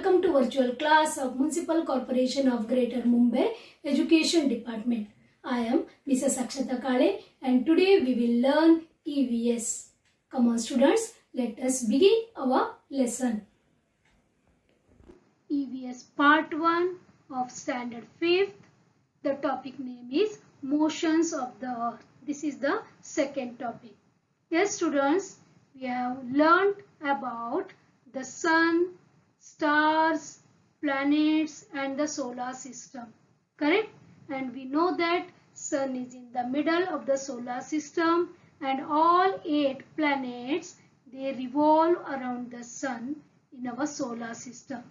Welcome to virtual class of Municipal Corporation of Greater Mumbai Education Department. I am Mrs. Akshata Kale and today we will learn EVS. Come on students, let us begin our lesson. EVS part 1 of standard 5th. The topic name is Motions of the Earth. This is the second topic. Yes students, we have learned about the sun, stars, planets and the solar system. Correct? And we know that sun is in the middle of the solar system and all 8 planets, they revolve around the sun in our solar system.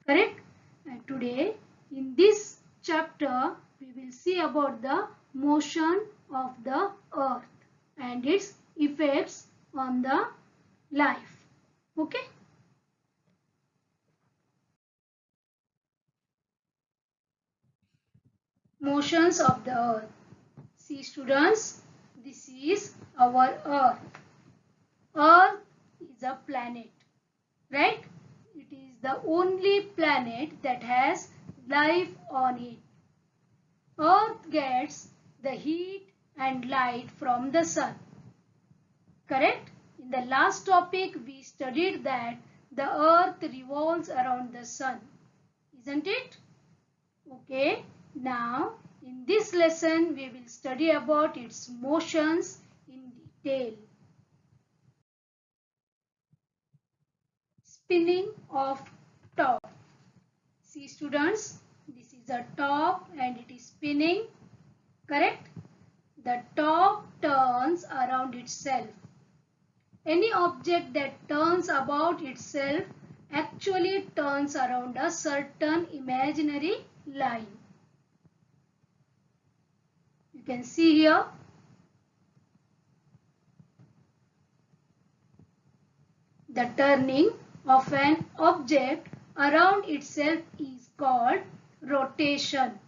Correct? And today in this chapter we will see about the motion of the earth and its effects on the life. Okay? Motions of the earth. See students, this is our earth. Earth is a planet, right? It is the only planet that has life on it. Earth gets the heat and light from the sun. Correct? In the last topic we studied that the earth revolves around the sun. Isn't it? Okay. Now in this lesson we will study about its motions in detail. Spinning of top. See students, this is a top and it is spinning. Correct? The top turns around itself. Any object that turns about itself actually turns around a certain imaginary line. You can see here. The turning of an object around itself is called rotation,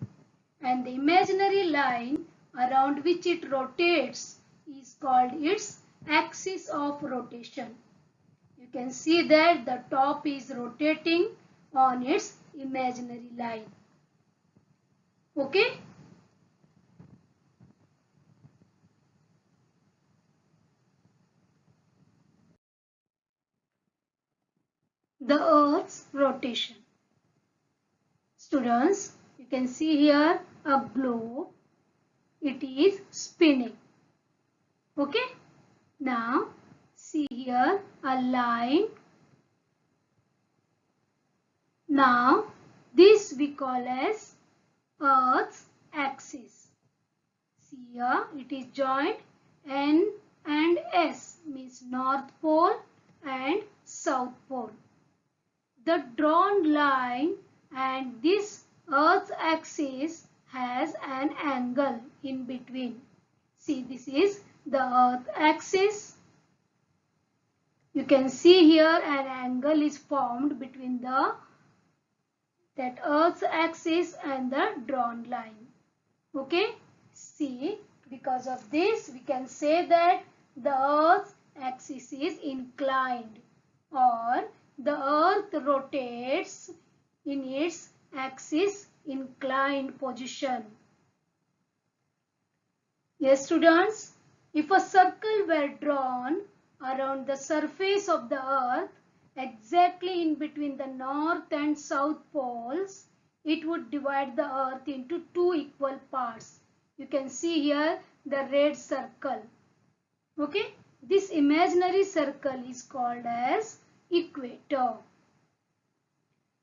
and the imaginary line around which it rotates is called its axis of rotation. You can see that the top is rotating on its imaginary line. Okay? The Earth's rotation. Students, you can see here a globe. It is spinning. Okay? Now, see here a line. Now, this we call as Earth's axis. See here, it is joined N and S, means North Pole and South Pole. The drawn line and this Earth's axis has an angle in between. See, this is the Earth axis. You can see here an angle is formed between that Earth's axis and the drawn line. Okay? See, because of this we can say that the Earth's axis is inclined, or the Earth rotates in its axis inclined position. Yes students, if a circle were drawn around the surface of the Earth exactly in between the north and south poles, it would divide the Earth into 2 equal parts. You can see here the red circle. Okay, this imaginary circle is called as equator.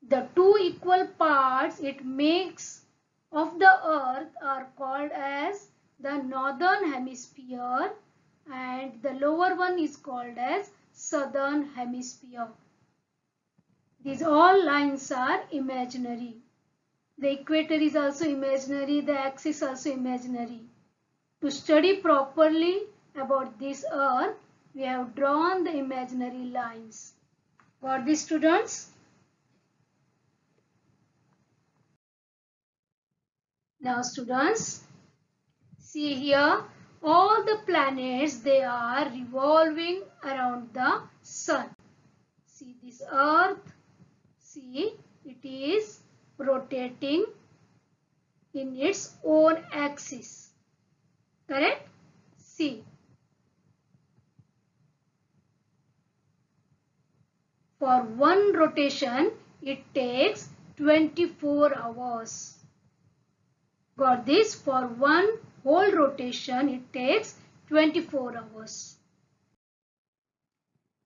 The 2 equal parts it makes of the Earth are called as the northern hemisphere and the lower one is called as southern hemisphere. These all lines are imaginary. The equator is also imaginary, the axis also imaginary. To study properly about this Earth, we have drawn the imaginary lines. Got this students? Now students, see here all the planets, they are revolving around the sun. See this Earth, See, it is rotating in its own axis. Correct? See, for one rotation, it takes 24 hours. Got this? For one whole rotation, it takes 24 hours.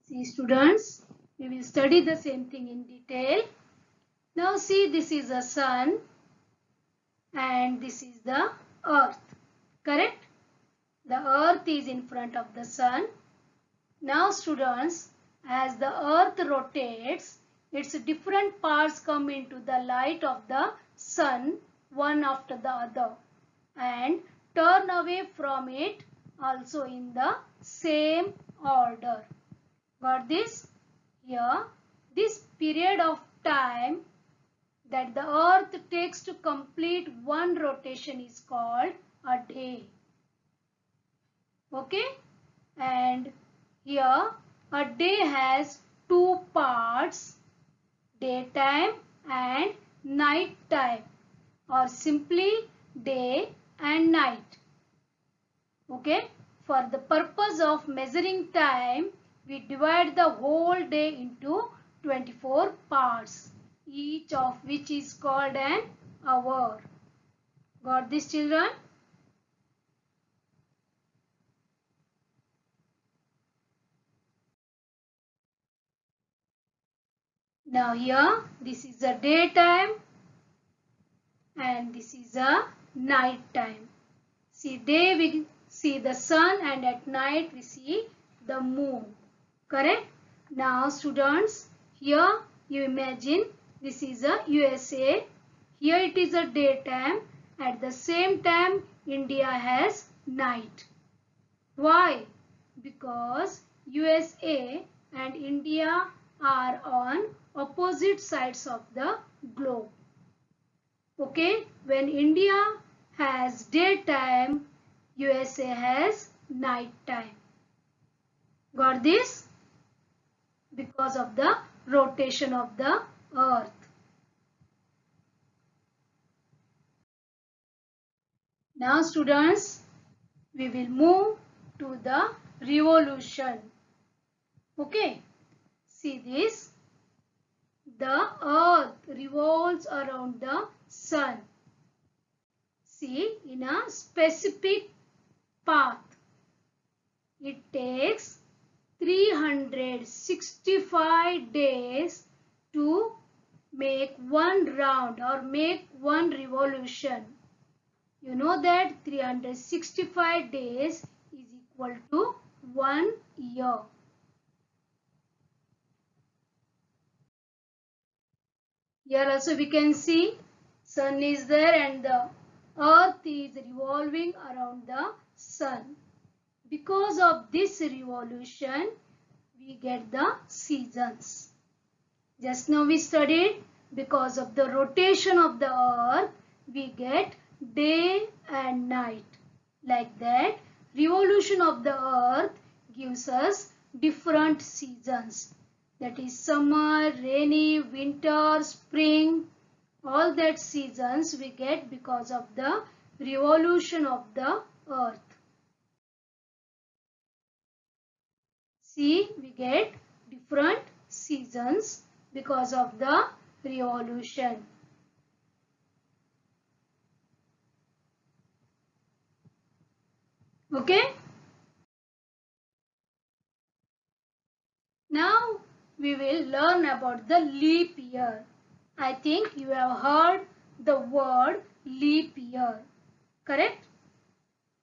See students, we will study the same thing in detail. Now see, this is the sun and this is the earth. Correct? The earth is in front of the sun. Now students, as the earth rotates, its different parts come into the light of the sun one after the other and turn away from it also in the same order. Got this? Here, this period of time that the earth takes to complete one rotation is called a day. Okay? And here, a day has two parts, daytime and night time, or simply day and night. Okay? For the purpose of measuring time, we divide the whole day into 24 parts, each of which is called an hour. Got this, children? Now here, this is the daytime and this is a night time. See, day we see the sun and at night we see the moon. Correct? Now students, here you imagine this is a USA. Here it is a daytime. At the same time India has night. Why? Because USA and India are on opposite sides of the globe. Okay, when India has daytime, USA has night time. Got this? Because of the rotation of the earth. Now students, we will move to the revolution. Okay, see this. The earth revolves around the sun. See, in a specific path. It takes 365 days to make one round or make one revolution. You know that 365 days is equal to 1 year. Here also we can see sun is there and the earth is revolving around the sun. Because of this revolution, we get the seasons. Just now we studied because of the rotation of the earth, we get day and night. Like that, revolution of the earth gives us different seasons. That is summer, rainy, winter, spring. All that seasons we get because of the revolution of the earth. See, we get different seasons because of the revolution. Okay? Now we will learn about the leap year. I think you have heard the word leap year. Correct?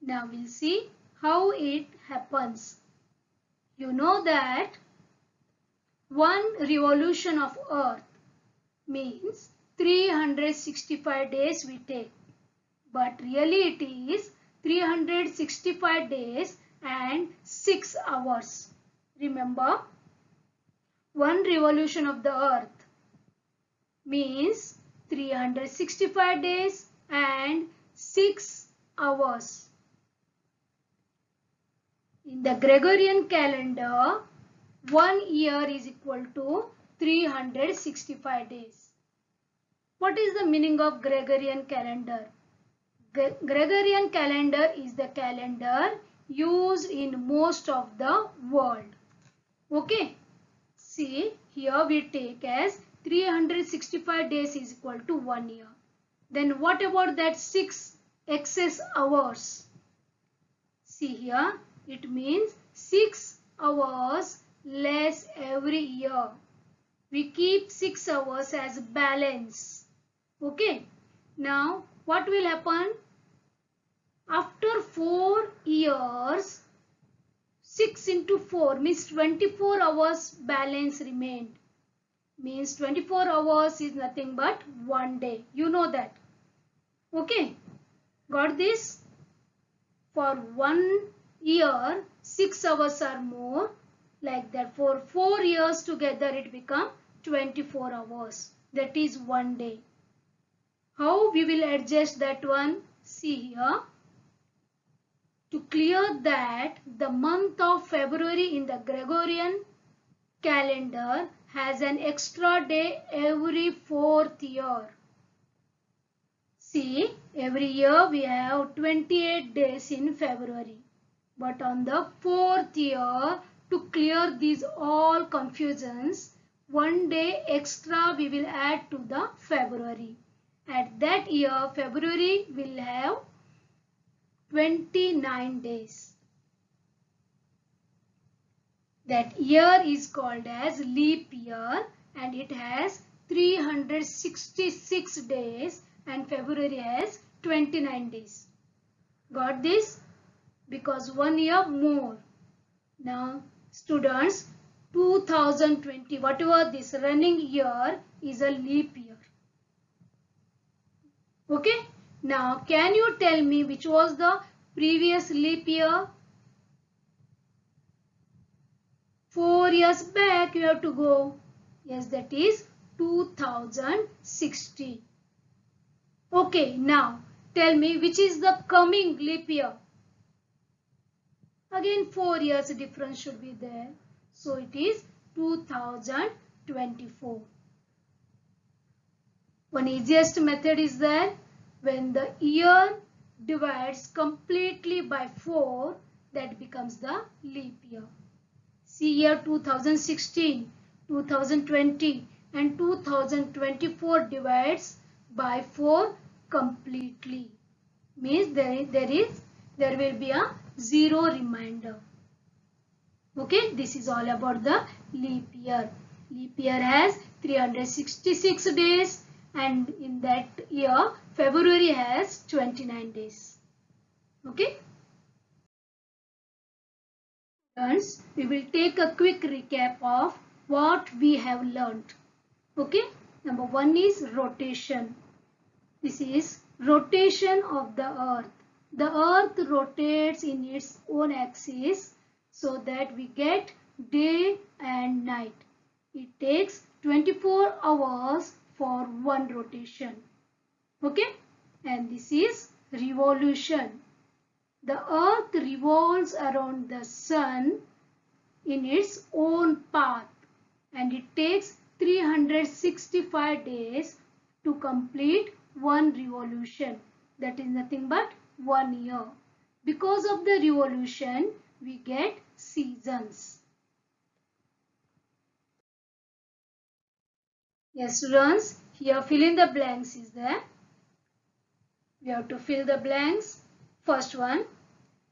Now we'll see how it happens. You know that one revolution of earth means 365 days we take. But really it is 365 days and 6 hours. Remember, one revolution of the earth means 365 days and 6 hours. In the Gregorian calendar, 1 year is equal to 365 days. What is the meaning of Gregorian calendar? Gregorian calendar is the calendar used in most of the world. Okay. See, here we take as 365 days is equal to 1 year. Then what about that 6 excess hours? See here, it means 6 hours less every year. We keep 6 hours as balance. Okay. Now, what will happen? After 4 years, 6 into 4 means 24 hours balance remained. Means 24 hours is nothing but 1 day. You know that. Okay. Got this? For 1 year, 6 hours are more. Like that. For 4 years together, it becomes 24 hours. That is 1 day. How we will adjust that one? See here. To clear that, the month of February in the Gregorian calendar has an extra day every 4th year. See, every year we have 28 days in February. But on the 4th year, to clear these all confusions, 1 day extra we will add to the February. At that year, February will have 29 days. That year is called as leap year and it has 366 days and February has 29 days. Got this? Because 1 year more. Now students, 2020, whatever this running year is a leap year. Okay? Now can you tell me which was the previous leap year? 4 years back you have to go. Yes, that is 2016. Okay, now tell me which is the coming leap year. Again 4 years difference should be there. So it is 2024. One easiest method is that when the year divides completely by 4, that becomes the leap year. See year 2016, 2020 and 2024 divides by 4 completely. Means there will be a 0 remainder. Okay, this is all about the leap year. Leap year has 366 days and in that year February has 29 days. Okay. We will take a quick recap of what we have learnt. Okay. Number 1 is rotation. This is rotation of the earth. The earth rotates in its own axis so that we get day and night. It takes 24 hours for one rotation. Okay. And this is revolution. The earth revolves around the sun in its own path and it takes 365 days to complete one revolution. That is nothing but 1 year. Because of the revolution, we get seasons. Yes, students, here fill in the blanks is there. We have to fill the blanks. First one,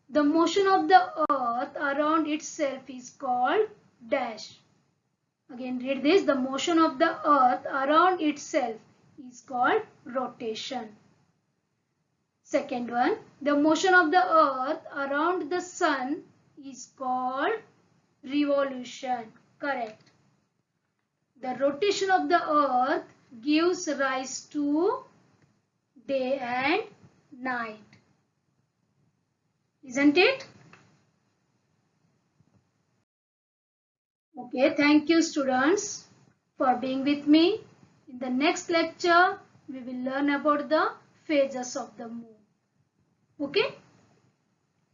the motion of the earth around itself is called dash. Again read this, the motion of the earth around itself is called rotation. Second one, the motion of the earth around the sun is called revolution. Correct. The rotation of the earth gives rise to day and night. Isn't it? Okay, thank you students for being with me. In the next lecture, we will learn about the phases of the moon. Okay?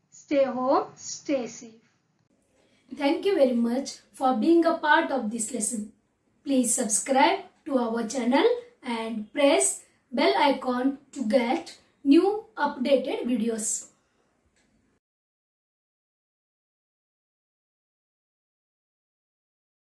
Stay home, stay safe. Thank you very much for being a part of this lesson. Please subscribe to our channel and press bell icon to get new updated videos.